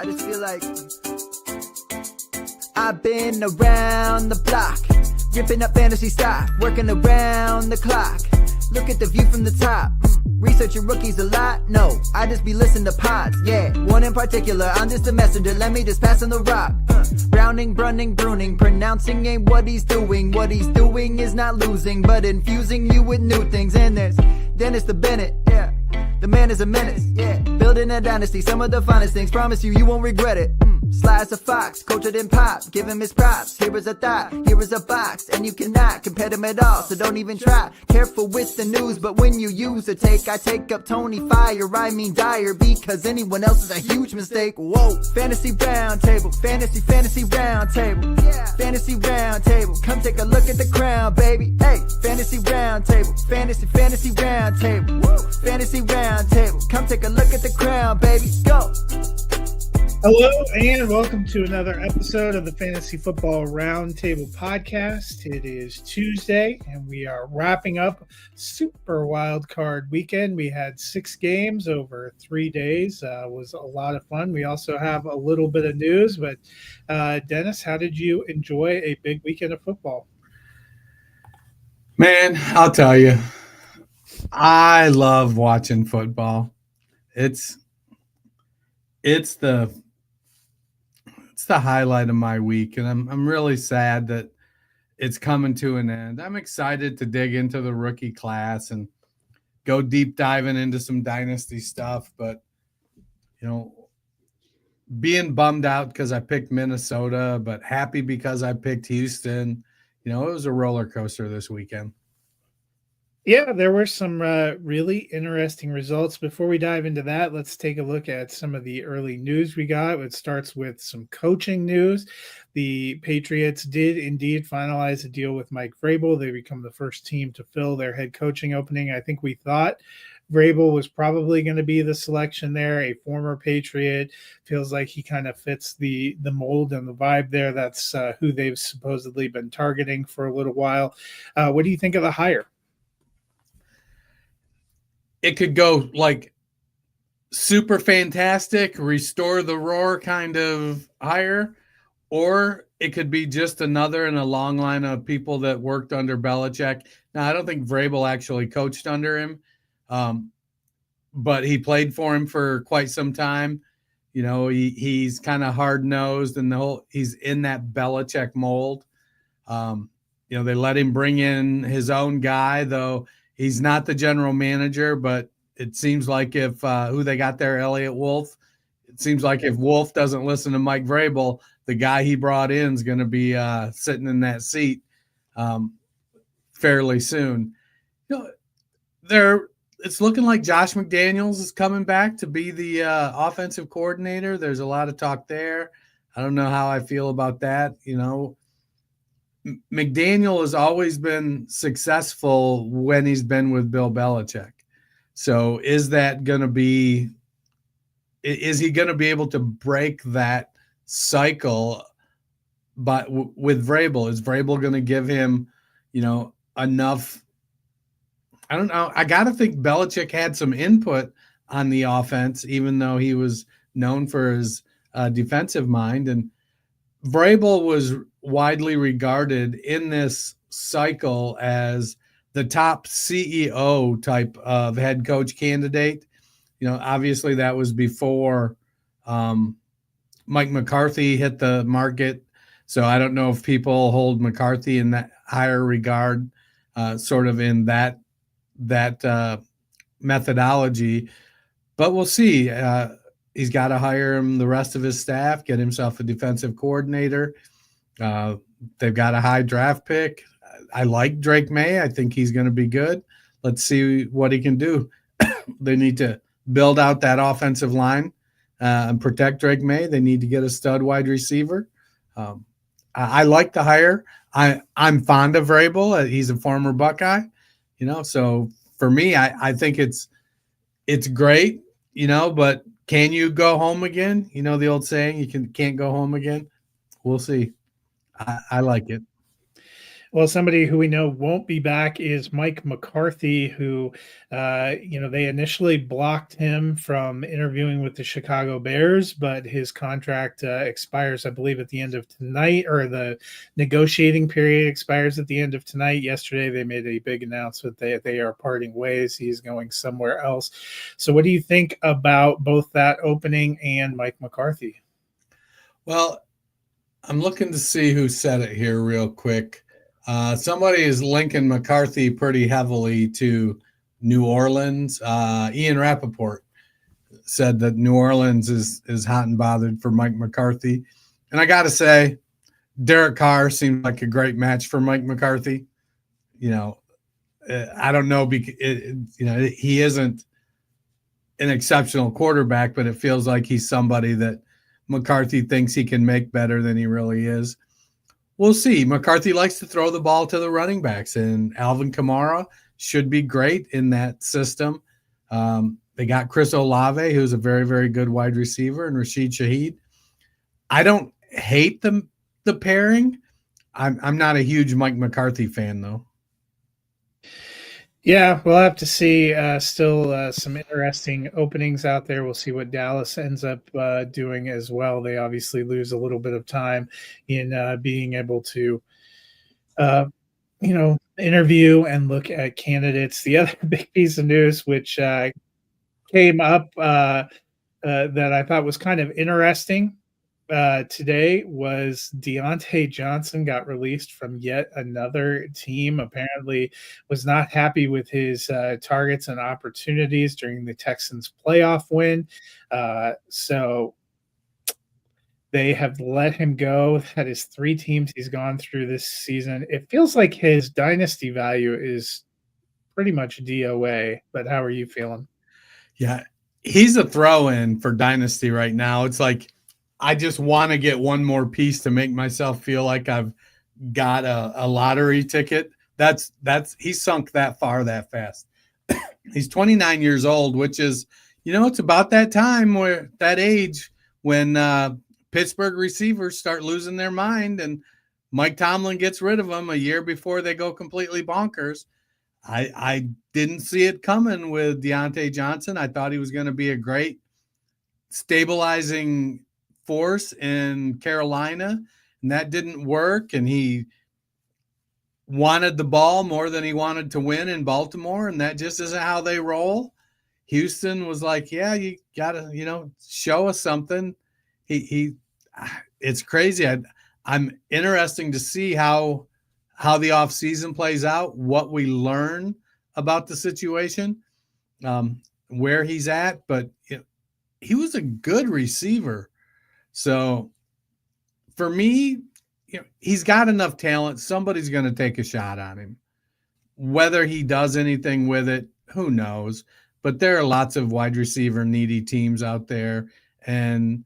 I just feel like I've been around the block, ripping up fantasy stock, working around the clock. Look at the view from the top. Researching rookies a lot? No, I just be listening to pods. Yeah, one in particular, I'm just a messenger. Let me just pass on the rock. Browning, brunning, pruning, pronouncing ain't what he's doing. What he's doing is not losing, but infusing you with new things. And there's Dennis the Bennett, yeah. The man is a menace, yeah. Building a dynasty, some of the finest things. Promise you, you won't regret it. Sly as a fox, cultured in pop. Give him his props. Here is a thought, here is a box, and you cannot compare them at all. So don't even try. Careful with the news, but when you use a take, I take up Tony Fire. I mean Dyer, because anyone else is a huge mistake. Whoa, fantasy round table, fantasy round table, yeah. Fantasy round table. Come take a look at the crown, baby. Hey, fantasy round table, fantasy round table, woo. Fantasy round table. Come take a look at the crown, baby. Go. Hello and welcome to another episode of the Fantasy Football Roundtable Podcast. It is Tuesday and we are wrapping up Super Wild Card Weekend. We had 6 games over 3 days. It was a lot of fun. We also have a little bit of news, but Dennis, how did you enjoy a big weekend of football? Man, I'll tell you, I love watching football. It's the highlight of my week, and I'm really sad that it's coming to an end. I'm excited to dig into the rookie class and go deep diving into some dynasty stuff, but being bummed out because I picked Minnesota, but happy because I picked Houston. It was a roller coaster this weekend. Yeah, there were some really interesting results. Before we dive into that, let's take a look at some of the early news we got. It starts with some coaching news. The Patriots did indeed finalize a deal with Mike Vrabel. They become the first team to fill their head coaching opening. I think we thought Vrabel was probably going to be the selection there. A former Patriot, feels like he kind of fits the mold and the vibe there. That's who they've supposedly been targeting for a little while. What do you think of the hire? It could go like super fantastic, restore the roar kind of hire, or it could be just another in a long line of people that worked under Belichick. Now, I don't think Vrabel actually coached under him, but he played for him for quite some time. He's kind of hard-nosed, and he's in that Belichick mold. They let him bring in his own guy, though. He's not the general manager, but it seems like if who they got there, Elliott Wolf, it seems like if Wolf doesn't listen to Mike Vrabel, the guy he brought in is going to be sitting in that seat fairly soon. It's looking like Josh McDaniels is coming back to be the offensive coordinator. There's a lot of talk there. I don't know how I feel about that. McDaniel has always been successful when he's been with Bill Belichick. So is he going to be able to break that cycle with Vrabel? Is Vrabel going to give him, enough? I don't know. I got to think Belichick had some input on the offense, even though he was known for his defensive mind. And Vrabel was widely regarded in this cycle as the top CEO type of head coach candidate. Obviously that was before Mike McCarthy hit the market. So I don't know if people hold McCarthy in that higher regard, sort of in that methodology, but we'll see. He's got to hire him, the rest of his staff, get himself a defensive coordinator. They've got a high draft pick. I like Drake May. I think he's going to be good. Let's see what he can do. They need to build out that offensive line and protect Drake May. They need to get a stud wide receiver. I like the hire. I'm fond of Vrabel. He's a former Buckeye, so for me, I think it's great, but can you go home again? The old saying, you can't go home again. We'll see. I like it. Well, somebody who we know won't be back is Mike McCarthy, who, they initially blocked him from interviewing with the Chicago Bears, but his contract expires, I believe, at the end of tonight, or the negotiating period expires at the end of tonight. Yesterday, they made a big announcement that they are parting ways. He's going somewhere else. So, what do you think about both that opening and Mike McCarthy? Well, I'm looking to see who said it here real quick. Somebody is linking McCarthy pretty heavily to New Orleans. Ian Rappaport said that New Orleans is hot and bothered for Mike McCarthy. And I got to say, Derek Carr seemed like a great match for Mike McCarthy. I don't know, because he isn't an exceptional quarterback, but it feels like he's somebody that McCarthy thinks he can make better than he really is. We'll see. McCarthy likes to throw the ball to the running backs, and Alvin Kamara should be great in that system. They got Chris Olave, who's a very, very good wide receiver, and Rashid Shaheed. I don't hate the pairing. I'm not a huge Mike McCarthy fan, though. Yeah, we'll have to see. Still some interesting openings out there. We'll see what Dallas ends up doing as well. They obviously lose a little bit of time in being able to, interview and look at candidates. The other big piece of news, which came up that I thought was kind of interesting today, was Deontay Johnson got released from yet another team. Apparently was not happy with his targets and opportunities during the Texans playoff win. So they have let him go. That is 3 teams he's gone through this season. It feels like his dynasty value is pretty much DOA, but how are you feeling? Yeah, he's a throw-in for dynasty right now. It's like, I just want to get one more piece to make myself feel like I've got a lottery ticket. That's he's sunk that far that fast. He's 29 years old, which is, it's about that time, where that age when Pittsburgh receivers start losing their mind and Mike Tomlin gets rid of them a year before they go completely bonkers. I didn't see it coming with Deontay Johnson. I thought he was going to be a great stabilizing force in Carolina, and that didn't work. And he wanted the ball more than he wanted to win in Baltimore, and that just isn't how they roll. Houston was like, yeah, you gotta, show us something. It's crazy. I'm interesting to see how the offseason plays out, what we learn about the situation, where he's at. But he was a good receiver. So for me, he's got enough talent. Somebody's going to take a shot on him. Whether he does anything with it, who knows? But there are lots of wide receiver needy teams out there, and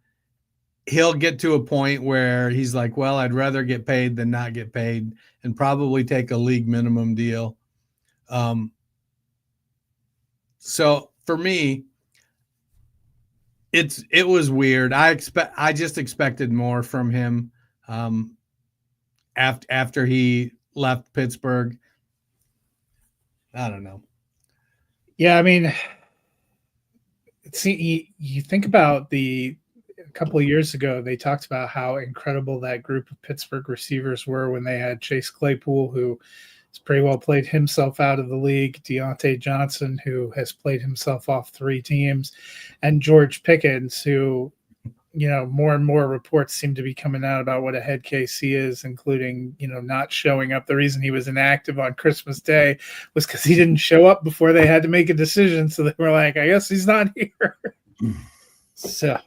he'll get to a point where he's like, well, I'd rather get paid than not get paid, and probably take a league minimum deal. So for me, it was weird. I just expected more from him after he left Pittsburgh. I don't know. Yeah, I mean, you think about a couple of years ago, they talked about how incredible that group of Pittsburgh receivers were when they had Chase Claypool, who has pretty well played himself out of the league, Deontay Johnson, who has played himself off 3 teams, and George Pickens, who, more and more reports seem to be coming out about what a head case he is, including, not showing up. The reason he was inactive on Christmas Day was because he didn't show up before they had to make a decision. So they were like, I guess he's not here. So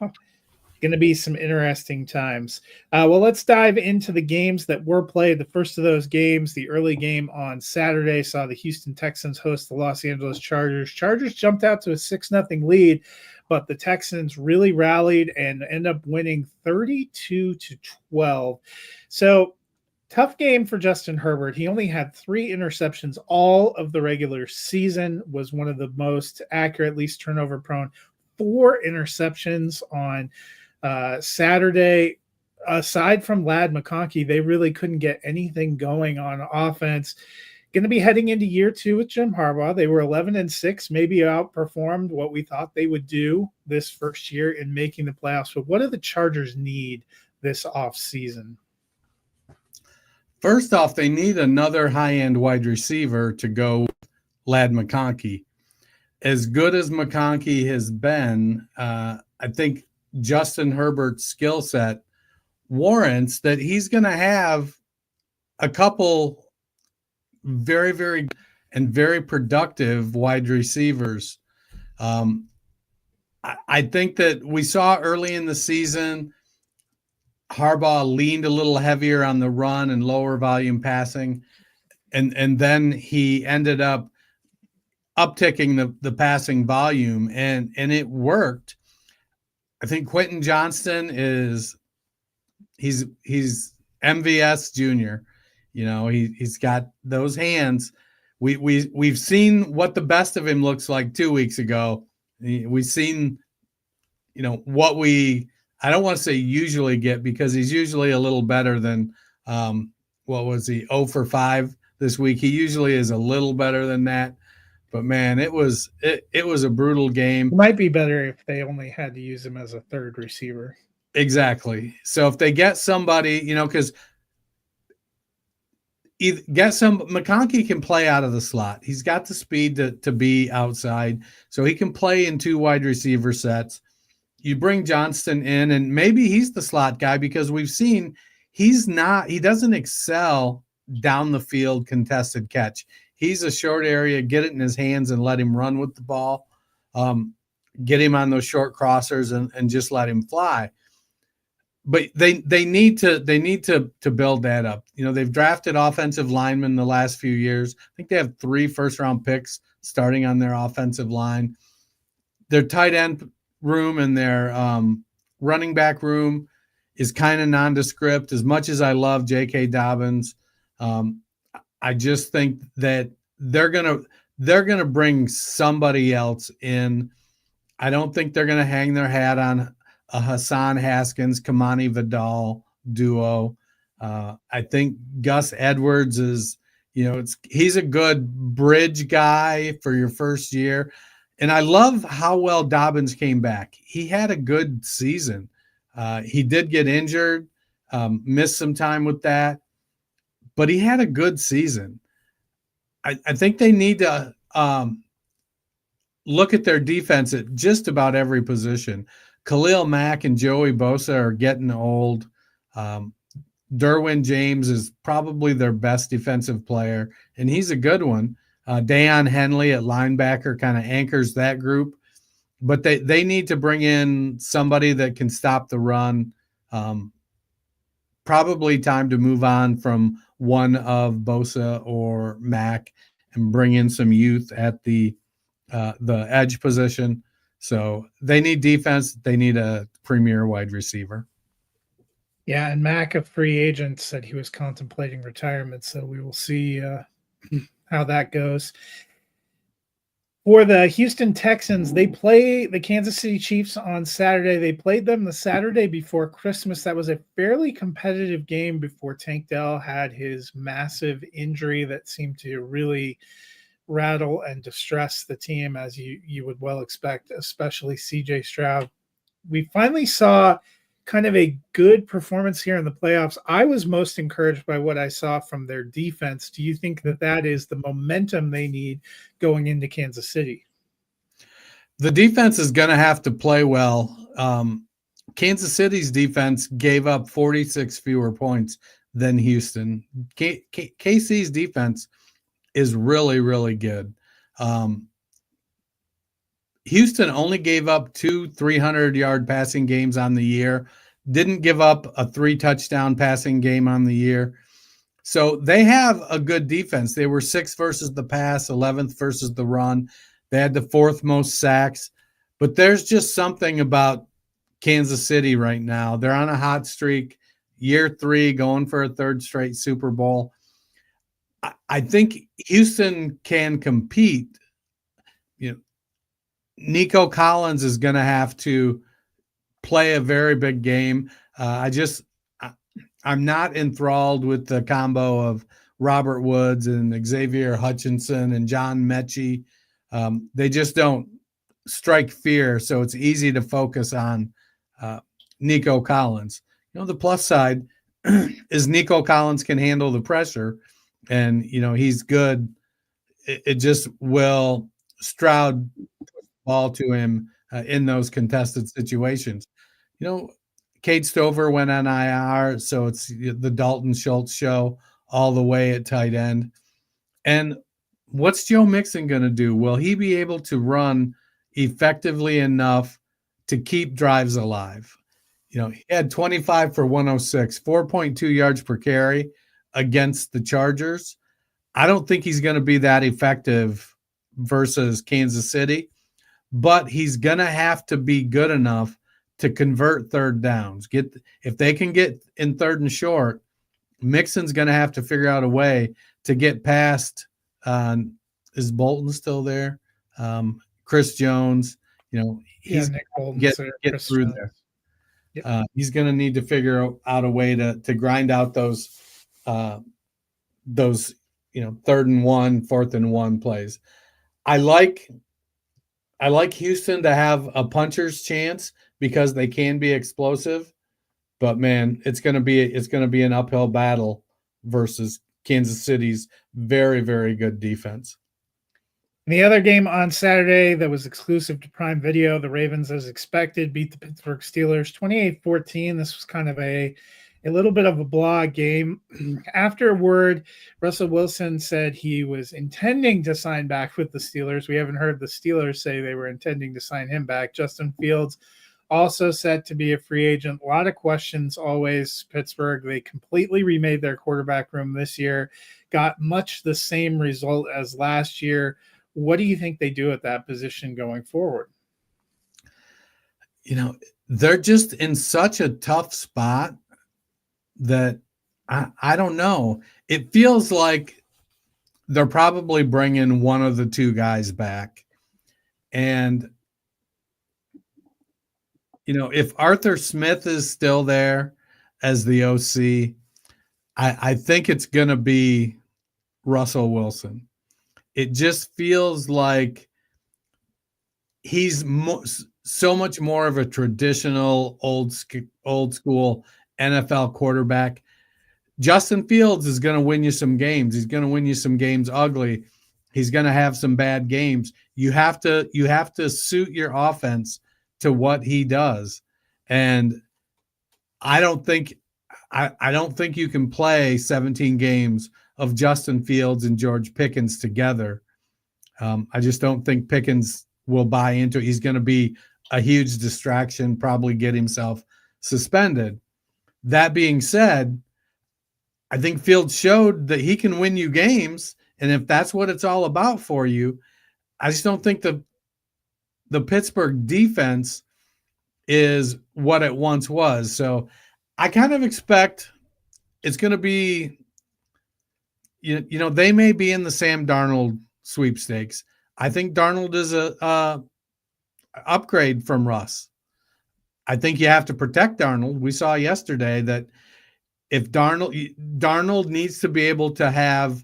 going to be some interesting times. Well, let's dive into the games that were played. The first of those games, the early game on Saturday, saw the Houston Texans host the Los Angeles Chargers. Chargers jumped out to a 6-0 lead, but the Texans really rallied and end up winning 32-12. So tough game for Justin Herbert. He only had 3 interceptions all of the regular season, was one of the most accurate, least turnover prone. 4 interceptions on Saturday. aside from Lad McConkey, they really couldn't get anything going on offense. Going to be heading into year 2 with Jim Harbaugh. They were 11-6, maybe outperformed what we thought they would do this first year in making the playoffs. But what do the Chargers need this offseason? First off, they need another high-end wide receiver to go with Lad McConkey. As good as McConkey has been, I think Justin Herbert's skill set warrants that he's going to have a couple very, very and very productive wide receivers. I think that we saw early in the season Harbaugh leaned a little heavier on the run and lower volume passing, and then he ended up upticking the passing volume, and it worked. I think Quentin Johnston he's MVS Jr. You know, he's got those hands. We've seen what the best of him looks like 2 weeks ago. We've seen, you know, what I don't want to say usually get, because he's usually a little better than what was he, 0 for 5 this week. He usually is a little better than that. But man, it was a brutal game. It might be better if they only had to use him as a third receiver. Exactly. So if they get somebody, you know, because McConkey can play out of the slot. He's got the speed to be outside, so he can play in 2 wide receiver sets. You bring Johnston in, and maybe he's the slot guy, because we've seen he doesn't excel down the field contested catch. He's a short area, get it in his hands and let him run with the ball, get him on those short crossers and just let him fly. But they need to build that up. You know, they've drafted offensive linemen the last few years. I think they have 3 first-round picks starting on their offensive line. Their tight end room and their running back room is kind of nondescript. As much as I love J.K. Dobbins, I just think that they're gonna bring somebody else in. I don't think they're gonna hang their hat on a Hassan Haskins, Kamani Vidal duo. I think Gus Edwards is, you know, he's a good bridge guy for your first year. And I love how well Dobbins came back. He had a good season. He did get injured, missed some time with that, but he had a good season. I think they need to look at their defense at just about every position. Khalil Mack and Joey Bosa are getting old. Derwin James is probably their best defensive player, and he's a good one. Deion Henley at linebacker kind of anchors that group. But they need to bring in somebody that can stop the run. Probably time to move on from one of Bosa or Mack and bring in some youth at the edge position. So they need defense. They need a premier wide receiver. Yeah, and Mack, a free agent, said he was contemplating retirement. So we will see how that goes. For the Houston Texans, they play the Kansas City Chiefs on Saturday. They played them the Saturday before Christmas. That was a fairly competitive game before Tank Dell had his massive injury that seemed to really rattle and distress the team, as you would well expect, especially CJ Stroud. We finally saw kind of a good performance here in the playoffs. I was most encouraged by what I saw from their defense. Do you think that is the momentum they need going into Kansas City? The defense is going to have to play well. Kansas City's defense gave up 46 fewer points than Houston. KC's defense is really, really good. Houston only gave up 2 300-yard passing games on the year, didn't give up a 3-touchdown passing game on the year. So they have a good defense. They were 6th versus the pass, 11th versus the run. They had the 4th most sacks. But there's just something about Kansas City right now. They're on a hot streak, year 3, going for a 3rd straight Super Bowl. I think Houston can compete. You know, Nico Collins is going to have to play a very big game. I just I'm not enthralled with the combo of Robert Woods and Xavier Hutchinson and John Mechie. They just don't strike fear, so it's easy to focus on Nico Collins. The plus side is Nico Collins can handle the pressure, and he's good. It just will Stroud ball to him in those contested situations. Cade Stover went on IR, so it's the Dalton Schultz show all the way at tight end. And what's Joe Mixon going to do? Will he be able to run effectively enough to keep drives alive? He had 25 for 106, 4.2 yards per carry against the Chargers. I don't think he's going to be that effective versus Kansas City, but he's going to have to be good enough to convert third downs. If they can get in third and short, Mixon's going to have to figure out a way to get past. Is Bolton still there? Chris Jones. He's Nick Bolton's get there, get Chris through Jones. there. Yep. He's going to need to figure out a way to grind out those third and one, fourth and one plays. I like Houston to have a puncher's chance because they can be explosive, but man, it's going to be an uphill battle versus Kansas City's very, very good defense. The other game on Saturday that was exclusive to Prime Video, the Ravens, as expected, beat the Pittsburgh Steelers 28-14. This was kind of a little bit of a blog game. Afterward, Russell Wilson said he was intending to sign back with the Steelers. We haven't heard the Steelers say they were intending to sign him back. Justin Fields also set to be a free agent. A lot of questions always. Pittsburgh, they completely remade their quarterback room this year, got much the same result as last year. What do you think they do at that position going forward? They're just in such a tough spot that I don't know. It feels like they're probably bringing one of the two guys back. And, if Arthur Smith is still there as the OC, I think it's going to be Russell Wilson. It just feels like he's so much more of a traditional old school NFL quarterback. Justin Fields is going to win you some games. He's going to win you some games ugly. He's going to have some bad games. You have to suit your offense to what he does. And I don't think you can play 17 games of Justin Fields and George Pickens together. I just don't think Pickens will buy into it. He's going to be a huge distraction, probably get himself suspended. That being said, I think Fields showed that he can win you games, and if that's what it's all about for you, I just don't think the Pittsburgh defense is what it once was. So I kind of expect it's going to be, they may be in the Sam Darnold sweepstakes. I think Darnold is a upgrade from Russ. I think you have to protect Darnold. We saw yesterday that if Darnold needs to be able to have,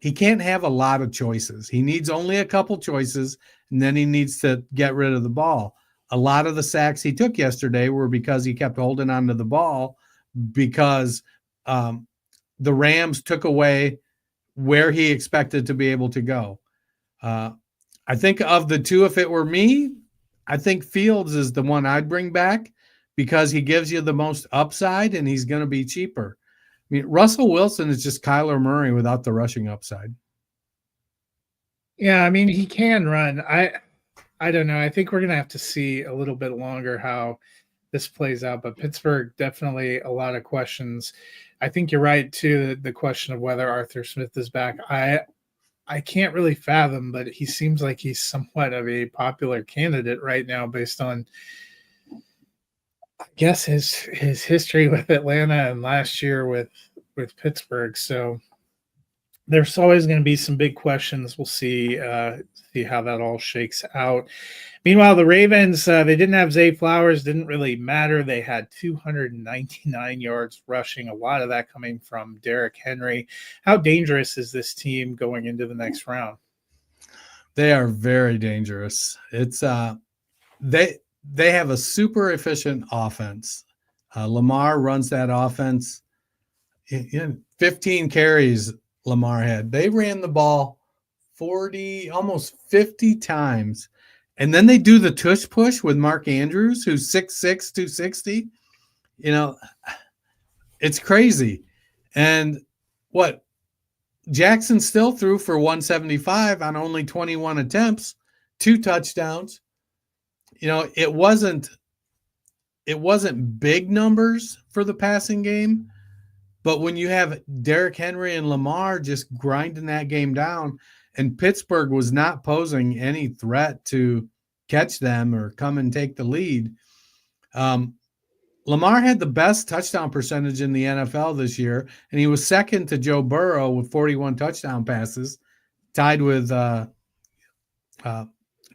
he can't have a lot of choices. He needs only a couple choices, and then he needs to get rid of the ball. A lot of the sacks he took yesterday were because he kept holding on to the ball because the Rams took away where he expected to be able to go. I think of the two, if it were me, I think Fields is the one I'd bring back because he gives you the most upside and he's going to be cheaper. I mean, Russell Wilson is just Kyler Murray without the rushing upside. Yeah, I mean, he can run. I don't know. I think we're going to have to see a little bit longer how this plays out, but Pittsburgh, definitely a lot of questions. I think you're right, too, the question of whether Arthur Smith is back. I can't really fathom, but he seems like he's somewhat of a popular candidate right now based on, I guess, his history with Atlanta and last year with Pittsburgh. So there's always going to be some big questions. We'll see how that all shakes out. Meanwhile, the Ravens, they didn't have Zay Flowers, didn't really matter. They had 299 yards rushing, a lot of that coming from Derrick Henry. How dangerous is this team going into the next round? They are very dangerous. It's they have a super efficient offense. Lamar runs that offense. 15 carries Lamar had. They ran the ball 40, almost 50 times. And then they do the tush push with Mark Andrews, who's 6'6", 260. It's crazy. And what? Jackson still threw for 175 on only 21 attempts, 2 touchdowns. It wasn't big numbers for the passing game, but when you have Derrick Henry and Lamar just grinding that game down, and Pittsburgh was not posing any threat to catch them or come and take the lead. Lamar had the best touchdown percentage in the NFL this year, and he was second to Joe Burrow with 41 touchdown passes, tied with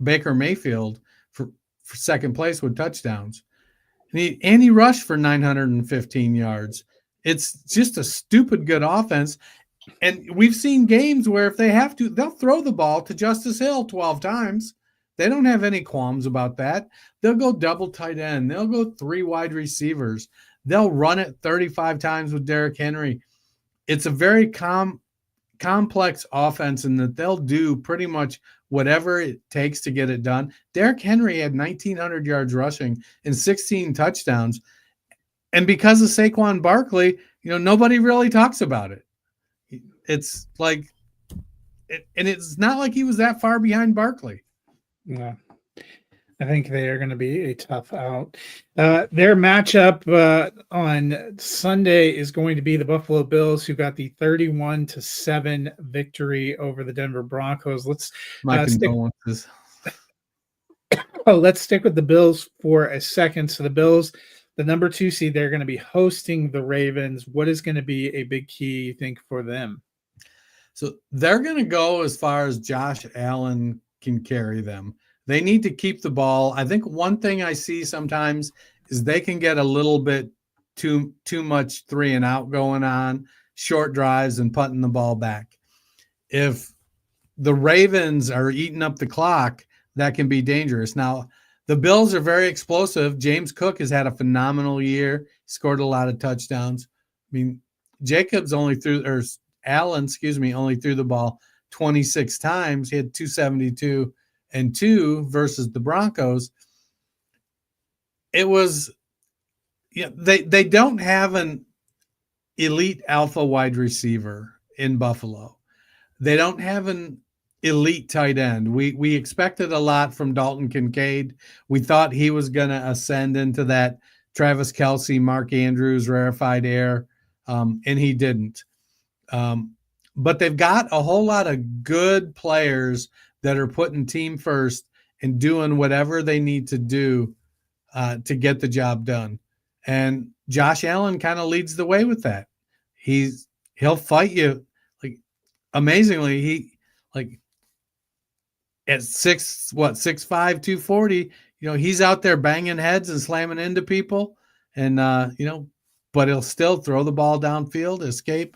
Baker Mayfield for second place with touchdowns. And he rushed for 915 yards. It's just a stupid good offense. And we've seen games where if they have to, they'll throw the ball to Justice Hill 12 times. They don't have any qualms about that. They'll go double tight end. They'll go 3 wide receivers. They'll run it 35 times with Derrick Henry. It's a very complex offense in that they'll do pretty much whatever it takes to get it done. Derrick Henry had 1,900 yards rushing and 16 touchdowns. And because of Saquon Barkley, nobody really talks about it. It's like, and it's not like he was that far behind Barkley. Yeah, I think they are going to be a tough out. Their matchup on Sunday is going to be the Buffalo Bills, who got the 31-7 victory over the Denver Broncos. Let's condolences. Let's stick with the Bills for a second. So the Bills, the number 2 seed, they're going to be hosting the Ravens. What is going to be a big key, you think, for them? So they're going to go as far as Josh Allen can carry them. They need to keep the ball. I think one thing I see sometimes is they can get a little bit too much 3 and out going on, short drives and putting the ball back. If the Ravens are eating up the clock, that can be dangerous. Now, the Bills are very explosive. James Cook has had a phenomenal year, scored a lot of touchdowns. I mean, Allen only threw the ball 26 times. He had 272 and 2 versus the Broncos. It was, they don't have an elite alpha wide receiver in Buffalo. They don't have an elite tight end. We expected a lot from Dalton Kincaid. We thought he was going to ascend into that Travis Kelce, Mark Andrews, rarefied air, and he didn't. But they've got a whole lot of good players that are putting team first and doing whatever they need to do to get the job done. And Josh Allen kind of leads the way with that. He'll fight you. Like, amazingly, at 6'5", 240, he's out there banging heads and slamming into people, and but he'll still throw the ball downfield, escape.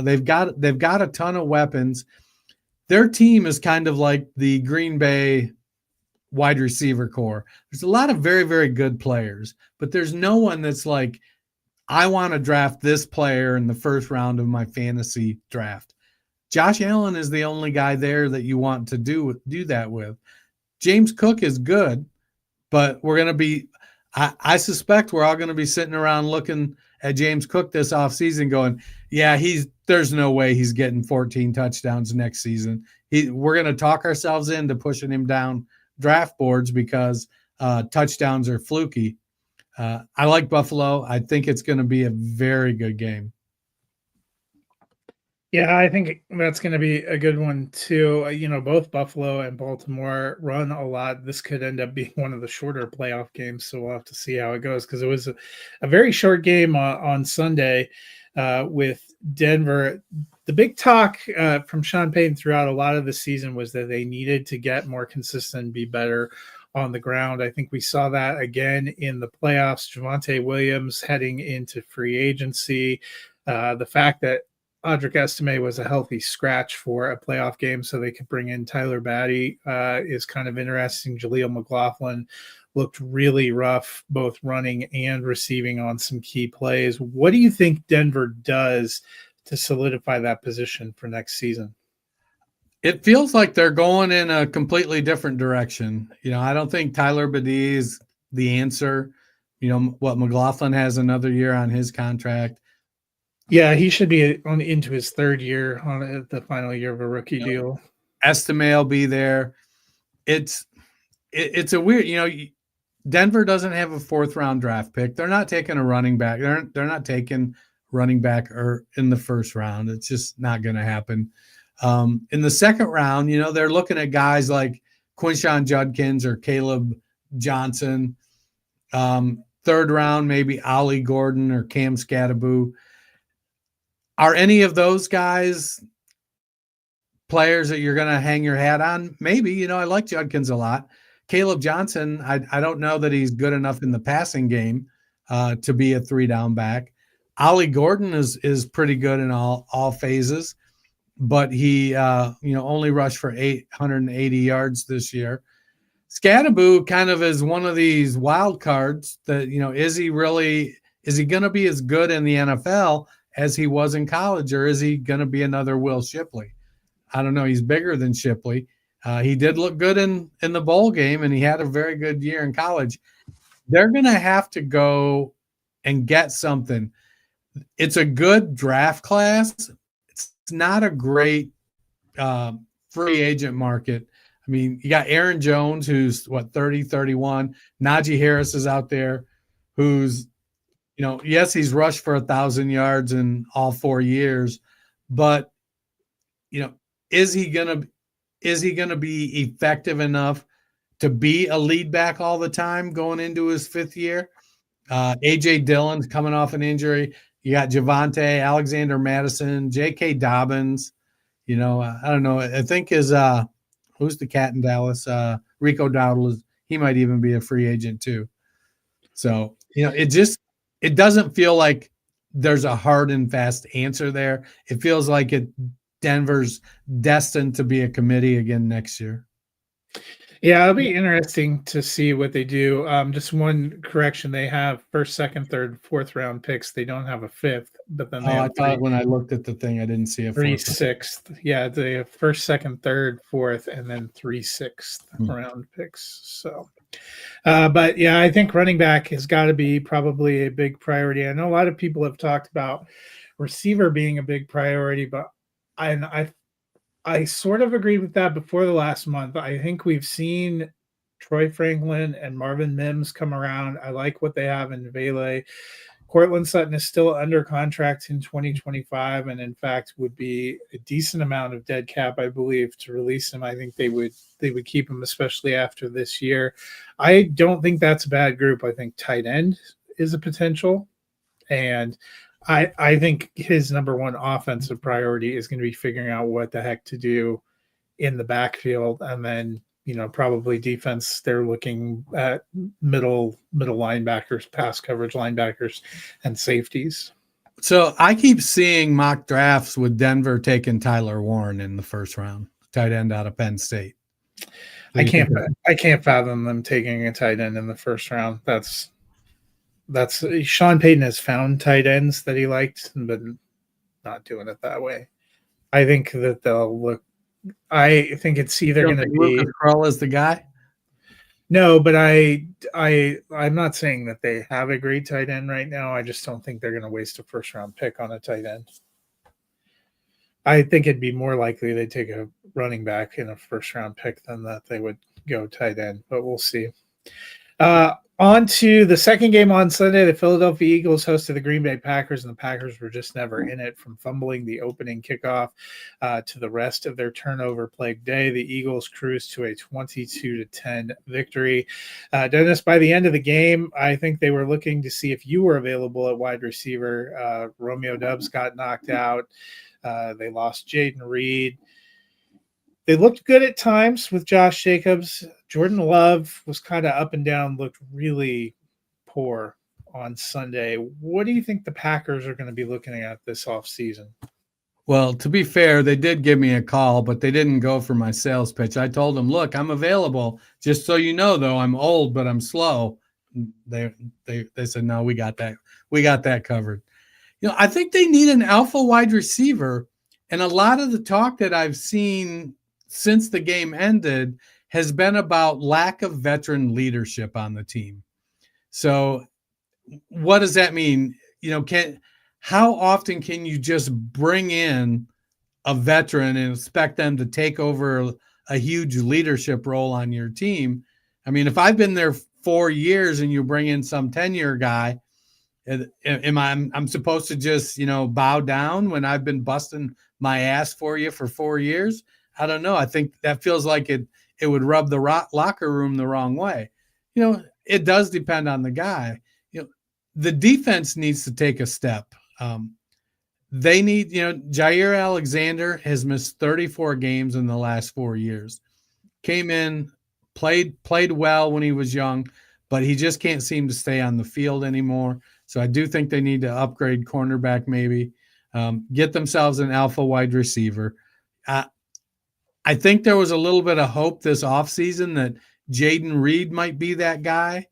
They've got a ton of weapons. Their team is kind of like the Green Bay wide receiver core. There's a lot of very, very good players, but there's no one that's like, I want to draft this player in the first round of my fantasy draft. Josh Allen is the only guy there that you want to do that with. James Cook is good, but we're going to be, I suspect we're all going to be sitting around looking at James Cook this offseason going, yeah, there's no way he's getting 14 touchdowns next season. We're going to talk ourselves into pushing him down draft boards because touchdowns are fluky. I like Buffalo. I think it's going to be a very good game. Yeah, I think that's going to be a good one too. Both Buffalo and Baltimore run a lot. This could end up being one of the shorter playoff games, so we'll have to see how it goes because it was a very short game on Sunday with Denver. The big talk from Sean Payton throughout a lot of the season was that they needed to get more consistent, be better on the ground. I think we saw that again in the playoffs. Javonte Williams heading into free agency. The fact that Audric Estime was a healthy scratch for a playoff game so they could bring in Tyler Batty is kind of interesting. Jaleel McLaughlin looked really rough, both running and receiving on some key plays. What do you think Denver does to solidify that position for next season? It feels like they're going in a completely different direction. I don't think Tyler Badie is the answer. What McLaughlin has another year on his contract. Yeah, he should be into his third year on the final year of a rookie deal. Estime will be there. It's a weird, Denver doesn't have a 4th round draft pick. They're not taking a running back. They're not taking running back or in the 1st round. It's just not going to happen. In the 2nd round, they're looking at guys like Quinshon Judkins or Caleb Johnson. 3rd round, maybe Ollie Gordon or Cam Scatteraboo. Are any of those guys players that you're going to hang your hat on? Maybe. I like Judkins a lot. Caleb Johnson, I don't know that he's good enough in the passing game to be a 3-down back. Ollie Gordon is pretty good in all phases, but he only rushed for 880 yards this year. Scatteraboo kind of is one of these wild cards that, is he going to be as good in the NFL as he was in college, or is he going to be another Will Shipley? I don't know. He's bigger than Shipley. He did look good in the bowl game, and he had a very good year in college. They're going to have to go and get something. It's a good draft class. It's not a great free agent market. I mean, you got Aaron Jones, who's 30, 31. Najee Harris is out there, who's, yes, he's rushed for 1,000 yards in all 4 years, but is he gonna be effective enough to be a lead back all the time going into his 5th year? AJ Dillon's coming off an injury. You got Javonte, Alexander Madison, J.K. Dobbins. I don't know. I think who's the cat in Dallas? Rico Dowdle he might even be a free agent too. So it doesn't feel like there's a hard and fast answer there. It feels like Denver's destined to be a committee again next year. Yeah, it'll be interesting to see what they do. Just one correction: they have 1st, 2nd, 3rd, 4th round picks. They don't have a 5th, but then I thought when I looked at the thing, I didn't see a 3 6th. Yeah, they have 1st, 2nd, 3rd, 4th, and then 3 6th round picks. So, but yeah, I think running back has got to be probably a big priority. I know a lot of people have talked about receiver being a big priority, but I sort of agreed with that before the last month. I think we've seen Troy Franklin and Marvin Mims come around. I like what they have in Vele. Cortland Sutton is still under contract in 2025, and in fact would be a decent amount of dead cap, I believe, to release him. I think they would keep him, especially after this year. I don't think that's a bad group. I think tight end is a potential, and I think his number one offensive priority is going to be figuring out what the heck to do in the backfield, and then probably defense. They're looking at middle linebackers, pass coverage linebackers, and safeties. So I keep seeing mock drafts with Denver taking Tyler Warren in the 1st round, tight end out of Penn State. I can't fathom them taking a tight end in the 1st round. That's Sean Payton has found tight ends that he liked, but not doing it that way. I think that they'll look. I think it's either going to be Lucas Krull is the guy. No, but I'm not saying that they have a great tight end right now. I just don't think they're going to waste a 1st round pick on a tight end. I think it'd be more likely they'd take a running back in a 1st round pick than that they would go tight end, but we'll see. On to the 2nd game on Sunday, the Philadelphia Eagles hosted the Green Bay Packers, and the Packers were just never in it, from fumbling the opening kickoff to the rest of their turnover-plagued day. The Eagles cruised to a 22-10 victory. Dennis, by the end of the game, I think they were looking to see if you were available at wide receiver. Romeo Doubs got knocked out. They lost Jaden Reed. They looked good at times with Josh Jacobs. Jordan Love was kind of up and down, looked really poor on Sunday. What do you think the Packers are going to be looking at this offseason? Well, to be fair, they did give me a call, but they didn't go for my sales pitch. I told them, look, I'm available. Just so you know, though, I'm old, but I'm slow. They said, no, we got that. We got that covered. I think they need an alpha wide receiver. And a lot of the talk that I've seen since the game ended has been about lack of veteran leadership on the team. So what does that mean? How often can you just bring in a veteran and expect them to take over a huge leadership role on your team? I mean, if I've been there 4 years and you bring in some 10-year guy, I'm supposed to just, bow down when I've been busting my ass for you for 4 years? I don't know. I think that feels like it would rub the locker room the wrong way. It does depend on the guy. The defense needs to take a step. They need, Jair Alexander has missed 34 games in the last 4 years. Came in, played well when he was young, but he just can't seem to stay on the field anymore. So I do think they need to upgrade cornerback, maybe get themselves an alpha wide receiver. I think there was a little bit of hope this offseason that Jaden Reed might be that guy.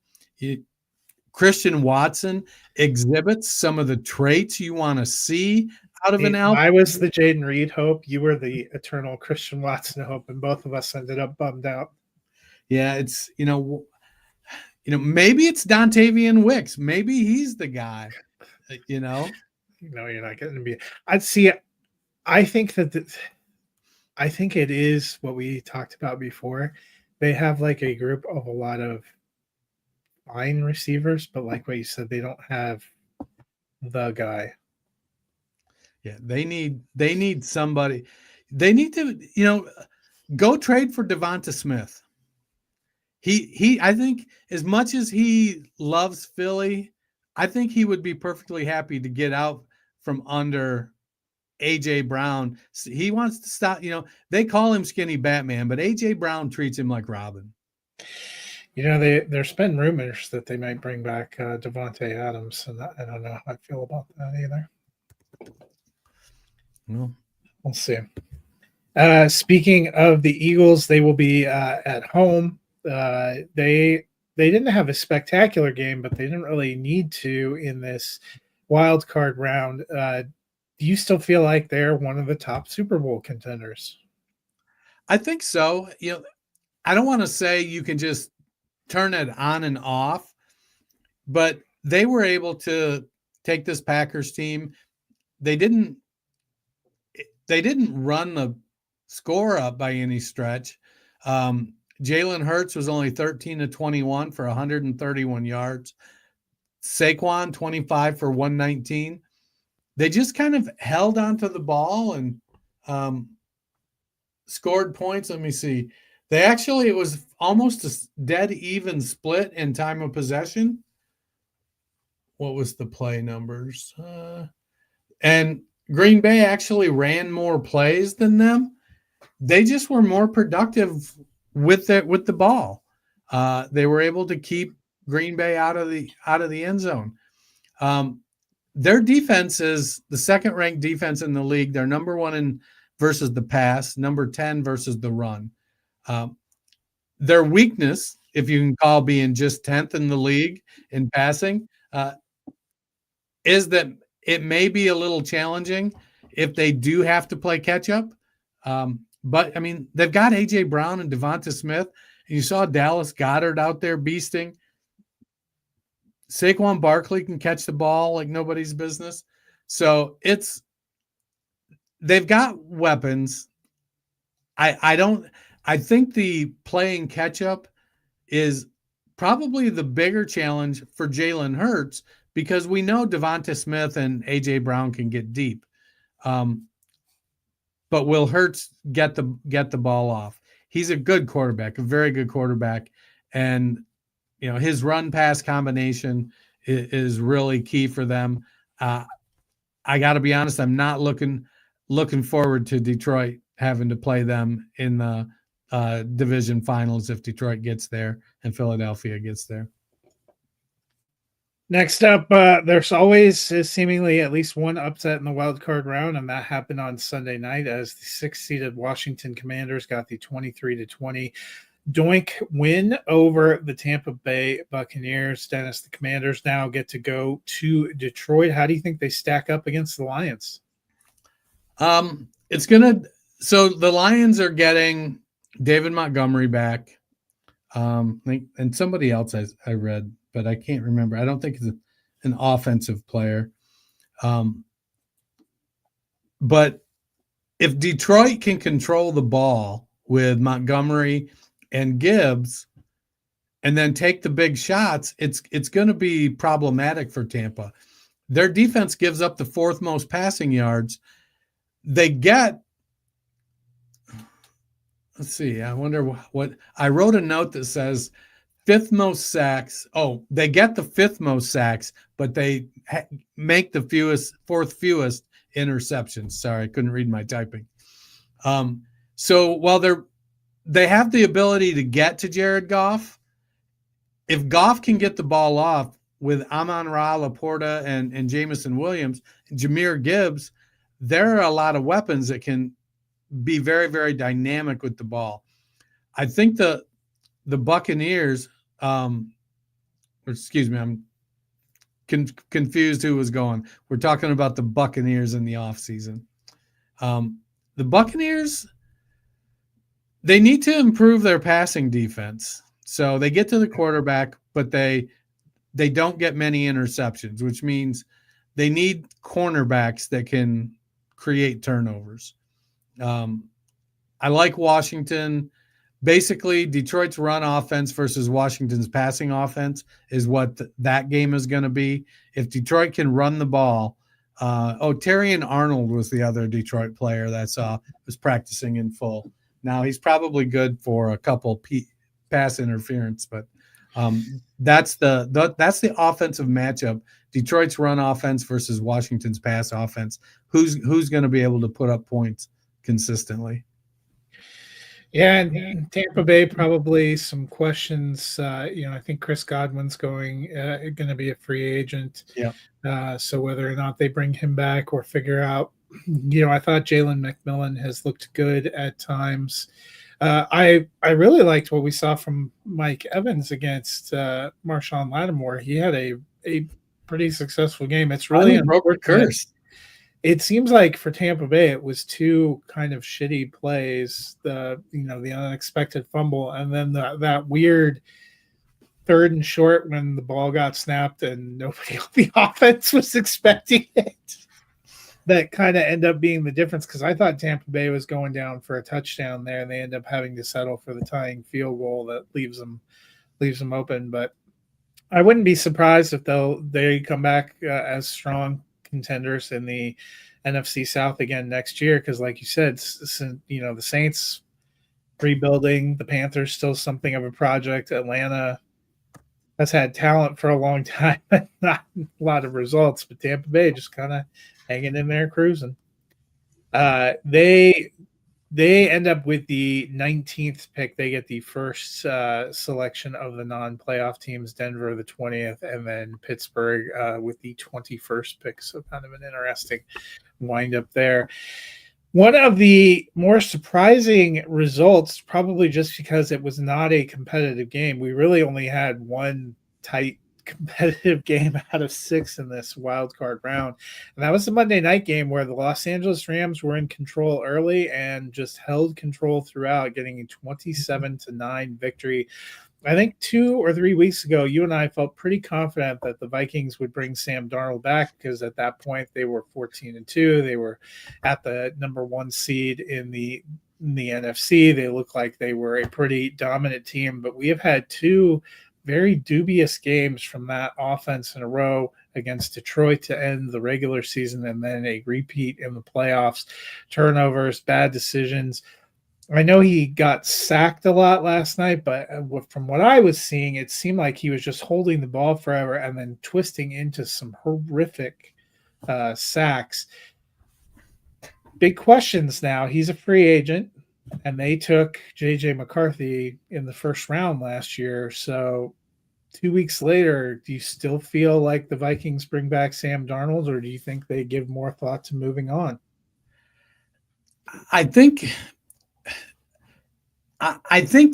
Christian Watson exhibits some of the traits you want to see out of an alpha. I was the Jaden Reed hope. You were the eternal Christian Watson hope, and both of us ended up bummed out. Yeah, it's, maybe it's Dontavian Wicks. Maybe he's the guy, No, you're not going to be. I'd see it. I think I think it is what we talked about before. They have like a group of a lot of fine receivers, but like what you said, they don't have the guy. Yeah, they need somebody. They need to, go trade for Devonta Smith. He I think as much as he loves Philly, I think he would be perfectly happy to get out from under AJ Brown. He wants to stop, they call him Skinny Batman, but AJ Brown treats him like Robin. There's been rumors that they might bring back Devontae Adams, and I don't know how I feel about that either. No. We'll see. Speaking of the Eagles, they will be at home. They didn't have a spectacular game, but they didn't really need to in this wild card round. Do you still feel like they're one of the top Super Bowl contenders? I think so. I don't want to say you can just turn it on and off, but they were able to take this Packers team. They didn't run the score up by any stretch. Jalen Hurts was only 13-21 for 131 yards. Saquon 25 for 119. They just kind of held onto the ball and scored points. Let me see. It was almost a dead even split in time of possession. What was the play numbers? And Green Bay actually ran more plays than them. They just were more productive with the ball. They were able to keep Green Bay out of the end zone. Their defense is the second-ranked defense in the league. They're number 1 versus the pass, number 10 versus the run. Their weakness, if you can call being just 10th in the league in passing, is that it may be a little challenging if they do have to play catch up. But I mean, they've got AJ Brown and Devonta Smith, and you saw Dallas Goedert out there beasting. Saquon Barkley can catch the ball like nobody's business. So they've got weapons. I think the playing catch up is probably the bigger challenge for Jalen Hurts, because we know Devonta Smith and AJ Brown can get deep. But will Hurts get the ball off? He's a good quarterback, a very good quarterback. And, his run-pass combination is really key for them. I got to be honest, I'm not looking forward to Detroit having to play them in the division finals if Detroit gets there and Philadelphia gets there. Next up, there's always seemingly at least one upset in the wild card round, and that happened on Sunday night as the 6th-seeded Washington Commanders got the 23-20 doink win over the Tampa Bay Buccaneers. Dennis, the Commanders now get to go to Detroit. How do you think they stack up against the Lions? So the Lions are getting David Montgomery back, and somebody else I read, but I can't remember. I don't think it's an offensive player. But if Detroit can control the ball with Montgomery and Gibbs and then take the big shots, it's going to be problematic for Tampa. Their defense gives up the 4th most passing yards. They get, let's see, I wonder what I wrote a note that says 5th most sacks. Oh, they get the 5th most sacks, but they make the 4th fewest interceptions. Sorry, I couldn't read my typing. So while they have the ability to get to Jared Goff, if Goff can get the ball off with Amon-Ra, Laporta, and Jameson Williams, Jahmyr Gibbs, there are a lot of weapons that can be very, very dynamic with the ball. I think the Buccaneers, excuse me, I'm confused who was going. We're talking about the Buccaneers in the offseason. The Buccaneers, they need to improve their passing defense. So they get to the quarterback, but they don't get many interceptions, which means they need cornerbacks that can create turnovers. I like Washington. Basically, Detroit's run offense versus Washington's passing offense is what that game is going to be. If Detroit can run the ball, Terrion Arnold was the other Detroit player that I saw was practicing in full. Now he's probably good for a couple pass interference, but that's the offensive matchup. Detroit's run offense versus Washington's pass offense. Who's going to be able to put up points consistently? Yeah, and Tampa Bay probably some questions. I think Chris Godwin's going to be a free agent. Yeah. So whether or not they bring him back or figure out, I thought Jalen McMillan has looked good at times. I really liked what we saw from Mike Evans against Marshawn Lattimore. He had a pretty successful game. It's really Robert Curse. It seems like for Tampa Bay, it was 2 kind of shitty plays, the unexpected fumble, and then that weird 3rd and short when the ball got snapped and nobody on the offense was expecting it. That kind of end up being the difference, because I thought Tampa Bay was going down for a touchdown there, and they end up having to settle for the tying field goal that leaves them open. But I wouldn't be surprised if they come back as strong contenders in the NFC South again next year, because like you said, the Saints rebuilding, the Panthers still something of a project. Atlanta has had talent for a long time, but not a lot of results. But Tampa Bay just kind of hanging in there, cruising. They end up with the 19th pick. They get the first selection of the non-playoff teams, Denver the 20th, and then Pittsburgh with the 21st pick. So kind of an interesting wind-up there. One of the more surprising results, probably just because it was not a competitive game, we really only had one tight competitive game out of 6 in this wild card round, and that was the Monday night game where the Los Angeles Rams were in control early and just held control throughout, getting a 27-9 victory. I think 2 or 3 weeks ago, you and I felt pretty confident that the Vikings would bring Sam Darnold back, because at that point they were 14-2. They were at the number 1 seed in the NFC. They looked like they were a pretty dominant team, but we have had 2 very dubious games from that offense in a row against Detroit to end the regular season, and then a repeat in the playoffs. Turnovers, bad decisions. I know he got sacked a lot last night, but from what I was seeing, it seemed like he was just holding the ball forever and then twisting into some horrific sacks. big questions now. He's a free agent, and they took JJ McCarthy in the first round last year. So 2 weeks later, do you still feel like the Vikings bring back Sam Darnold, or do you think they give more thought to moving on? I think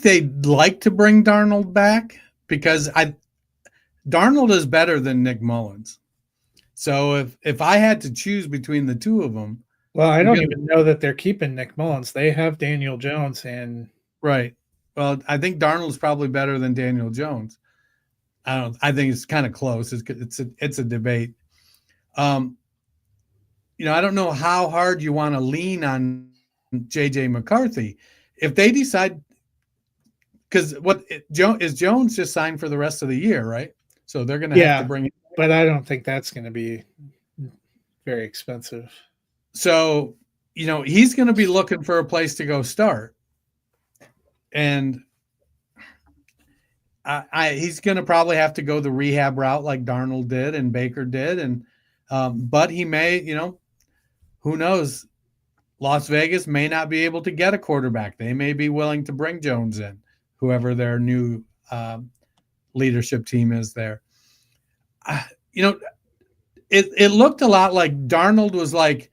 they'd like to bring Darnold back because Darnold is better than Nick Mullins. So if I had to choose between the two of them, well, I don't even know that they're keeping Nick Mullins. They have Daniel Jones, and right. Well, I think Darnold's probably better than Daniel Jones. I think it's kind of close. It's a debate. I don't know how hard you want to lean on JJ McCarthy. If they decide, because is Jones just signed for the rest of the year, right? So they're going to have to bring him. But I don't think that's going to be very expensive. So, he's going to be looking for a place to go start. And he's going to probably have to go the rehab route like Darnold did and Baker did. And but he may, who knows? Las Vegas may not be able to get a quarterback. They may be willing to bring Jones in, whoever their new leadership team is there. It looked a lot like Darnold was like,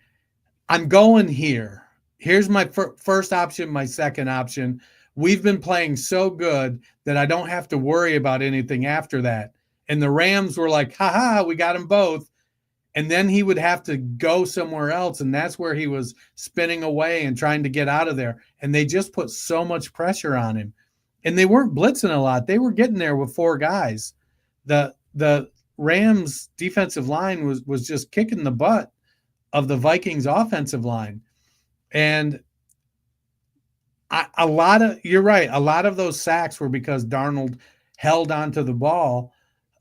I'm going here. Here's my first option, my second option. We've been playing so good that I don't have to worry about anything after that. And the Rams were like, we got them both. And then he would have to go somewhere else. And that's where he was spinning away and trying to get out of there. And they just put so much pressure on him. And they weren't blitzing a lot. They were getting there with 4 guys. The Rams defensive line was just kicking the butt of the Vikings offensive line. And you're right. A lot of those sacks were because Darnold held onto the ball.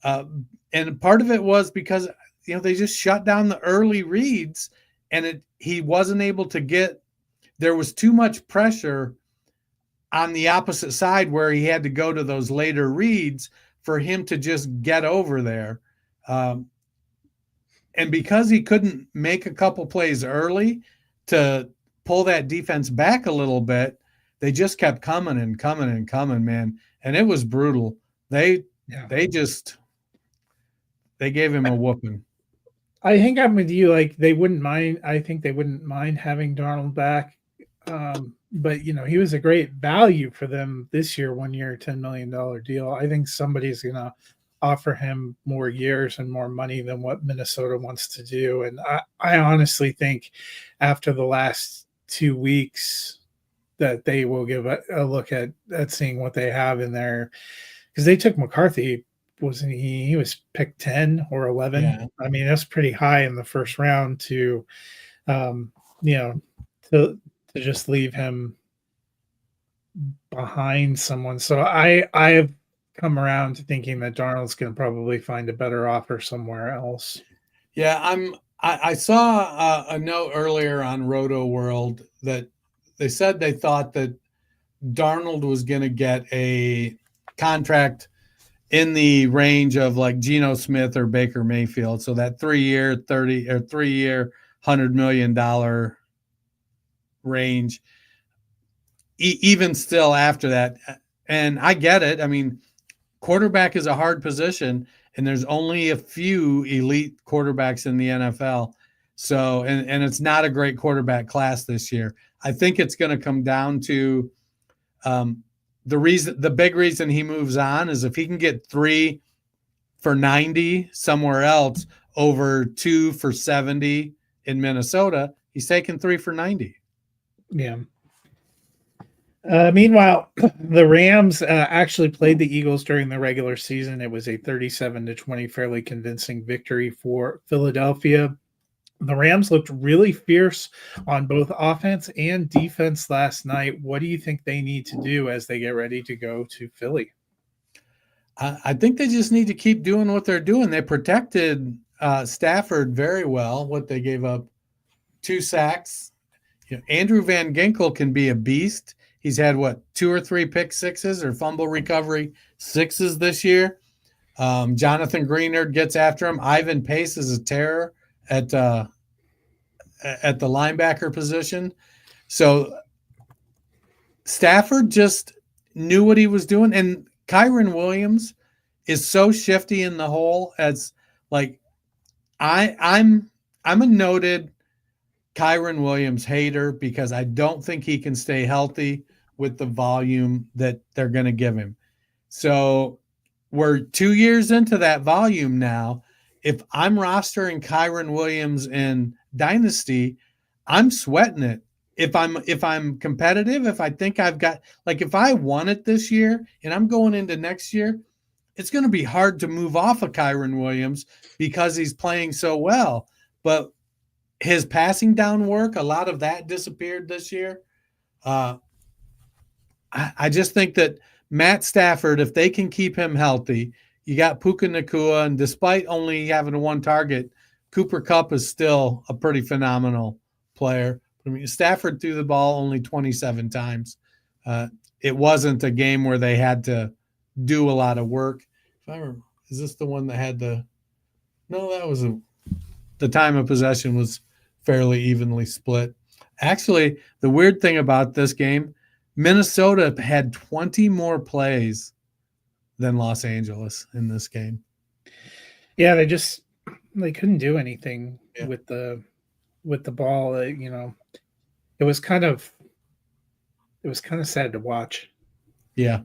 And part of it was because, they just shut down the early reads and he wasn't able to there was too much pressure on the opposite side where he had to go to those later reads for him to just get over there. And because he couldn't make a couple plays early to pull that defense back a little bit, they just kept coming and coming and coming, man. And it was brutal. They gave him a whooping. I think I'm with you. Like they wouldn't mind. I think they wouldn't mind having Darnold back. But he was a great value for them this year, 1 year, $10 million deal. I think somebody's going to offer him more years and more money than what Minnesota wants to do. And I honestly think after the last 2 weeks that they will give a look at seeing what they have in there, because they took McCarthy. Wasn't he was picked 10 or 11? Yeah. I mean, that's pretty high in the first round to just leave him behind someone. So I have come around to thinking that Darnold's going to probably find a better offer somewhere else. Yeah, I saw a note earlier on Roto World that they said they thought that Darnold was going to get a contract in the range of like Geno Smith or Baker Mayfield. So that 3-year, $100 million range, even still after that. And I get it. I mean, quarterback is a hard position and there's only a few elite quarterbacks in the NFL. So, and it's not a great quarterback class this year. I think it's going to come down to, the big reason he moves on is if he can get 3 for 90 somewhere else over 2 for 70 in Minnesota, he's taking 3 for 90. Yeah. Meanwhile, the Rams actually played the Eagles during the regular season. It was a 37-20 fairly convincing victory for Philadelphia. The Rams looked really fierce on both offense and defense last night. What do you think they need to do as they get ready to go to Philly? I think they just need to keep doing what they're doing. They protected Stafford very well. What they gave up 2 sacks. Andrew Van Ginkel can be a beast. He's had 2 or 3 pick sixes or fumble recovery 6s this year. Jonathan Greenard gets after him. Ivan Pace is a terror at at the linebacker position. So Stafford just knew what he was doing. And Kyron Williams is so shifty in the hole. As like I'm a noted Kyron Williams hater because I don't think he can stay healthy with the volume that they're going to give him. So we're 2 years into that volume now. If I'm rostering Kyron Williams in Dynasty, I'm sweating it. If I'm competitive, if I think I've got, like, if I won it this year and I'm going into next year, it's going to be hard to move off of Kyron Williams because he's playing so well. But his passing down work, a lot of that disappeared this year. I just think that Matt Stafford, if they can keep him healthy, you got Puka Nacua, and despite only having one target, Cooper Kupp is still a pretty phenomenal player. I mean, Stafford threw the ball only 27 times. It wasn't a game where they had to do a lot of work. Is this the one that had the? No, that was the time of possession was fairly evenly split. Actually, the weird thing about this game, Minnesota had 20 more plays than Los Angeles in this game. Yeah, they couldn't do anything with the ball. It was kind of sad to watch. Yeah,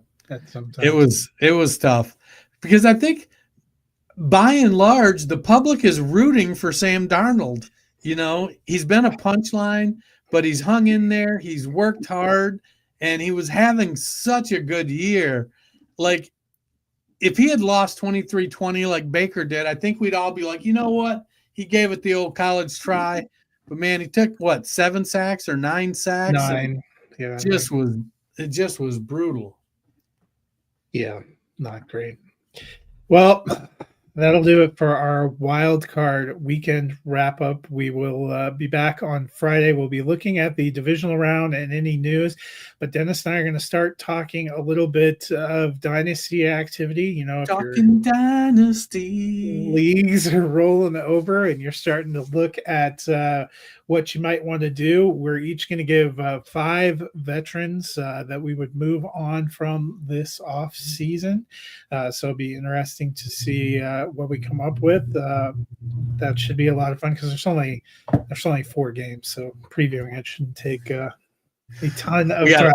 sometimes it was tough because I think by and large the public is rooting for Sam Darnold. He's been a punchline, but he's hung in there. He's worked hard, and he was having such a good year. Like, if he had lost 23-20 like Baker did, I think we'd all be like, you know what? He gave it the old college try. But, man, he took, 7 sacks or 9 sacks? 9. Yeah. It just was brutal. Yeah, not great. Well, that'll do it for our wild card weekend wrap up. We will be back on Friday. We'll be looking at the divisional round and any news. But Dennis and I are going to start talking a little bit of dynasty activity. Talking dynasty leagues are rolling over and you're starting to look at what you might want to do. We're each going to give 5 veterans that we would move on from this off season. So it'll be interesting to see what we come up with. That should be a lot of fun because there's only 4 games, so previewing it shouldn't take a ton of time.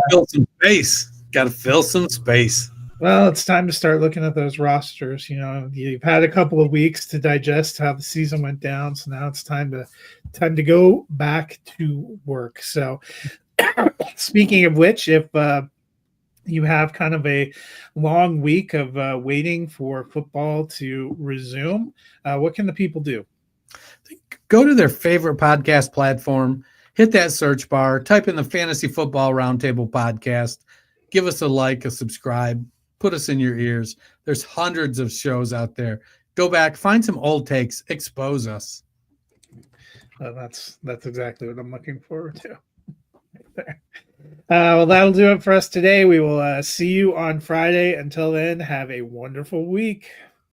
Got to fill some space. Well, it's time to start looking at those rosters. You've had a couple of weeks to digest how the season went down, so now it's time to go back to work. So, speaking of which, if you have kind of a long week of waiting for football to resume, what can the people do? Go to their favorite podcast platform, hit that search bar, type in the Fantasy Football Roundtable podcast, give us a like, a subscribe, put us in your ears. There's hundreds of shows out there. Go back, find some old takes, expose us. That's exactly what I'm looking forward to. Well, that'll do it for us today. We will see you on Friday. Until then, have a wonderful week.